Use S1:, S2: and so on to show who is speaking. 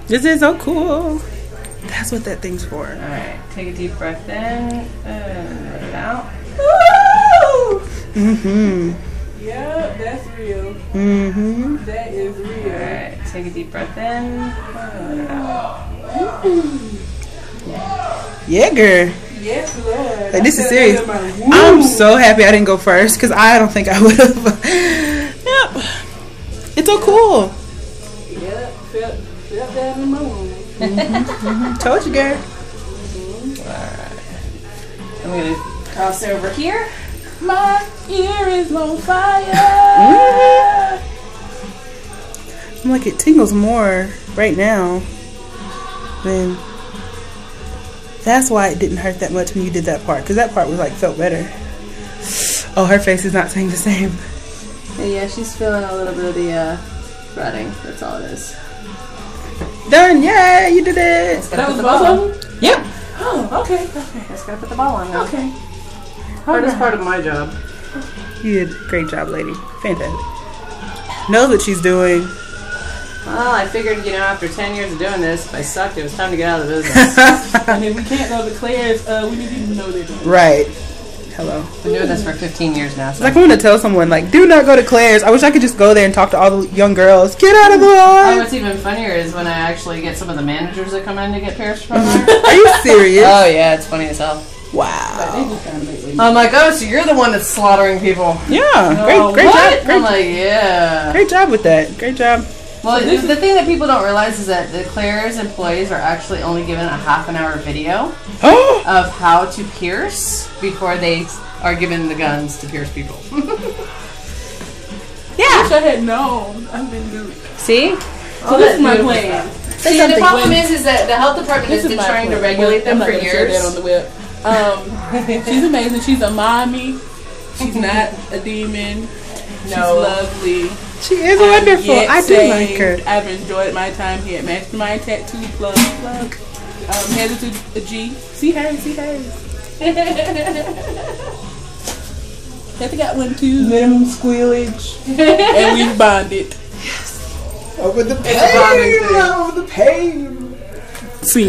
S1: This is so cool. That's what that thing's for.
S2: Alright, take a deep breath in and let it out.
S1: Mm-hmm.
S3: Yeah, that's real.
S1: Mm-hmm.
S3: That is real.
S2: Alright, take a deep breath in and let it out.
S1: Yeah, girl.
S3: Yes, Lord.
S1: Like, this is serious. I'm so happy I didn't go first because I don't think I would have. Yep. It's so cool.
S3: Yep, felt that in my womb.
S1: Told you, girl.
S2: Alright. I'm gonna cross over here.
S3: My ear is on fire.
S1: I'm like, it tingles more right now than. That's why it didn't hurt that much when you did that part, because that part was like felt better. Oh, her face is not saying the same.
S2: Yeah, she's feeling a little bit of the threading. That's all it is.
S1: Done! Yay! You did it!
S3: That was both of them?
S1: Yep.
S3: Oh, okay.
S2: Just gotta put the ball on now.
S3: Okay.
S2: Hardest part of my job.
S1: You did a great job, lady. Fantastic. Knows what she's doing.
S2: Well, I figured, after 10 years of doing this, if I sucked, it was time to get out of the business.
S3: And if we can't go to Claire's, we need to know they're doing it.
S1: Right. Hello.
S2: I've been doing this for 15 years now.
S1: It's like I want to tell someone, like, do not go to Claire's. I wish I could just go there and talk to all the young girls. Get out of the line.
S2: What's even funnier is when I actually get some of the managers that come in to get pierced from her.
S1: Are you serious?
S2: Oh, yeah, it's funny as hell.
S1: Wow.
S2: I'm like, oh, so you're the one that's slaughtering people.
S1: Yeah.
S2: Oh,
S1: Great
S2: what?
S1: job.
S2: I'm like, yeah.
S1: Great job with that. Great job.
S2: Well, the thing that people don't realize is that the Claire's employees are actually only given a half-an-hour video of how to pierce before they are given the guns to pierce people.
S3: I wish I had known. I've been doing.
S2: See?
S3: So this is my plan.
S2: See, the problem is that the health department has been trying to regulate them for years.
S3: That on the whip. She's amazing. She's a mommy. She's not a demon. She's lovely.
S1: She is wonderful. I do like her.
S3: I've enjoyed my time here at Mastermind Tattoo Plug. Headed to a G. See hers. I got one too.
S1: Minimum squealage.
S3: And we bonded.
S1: Over the pain.
S2: It's a bonding thing.
S1: Over the pain.
S3: See.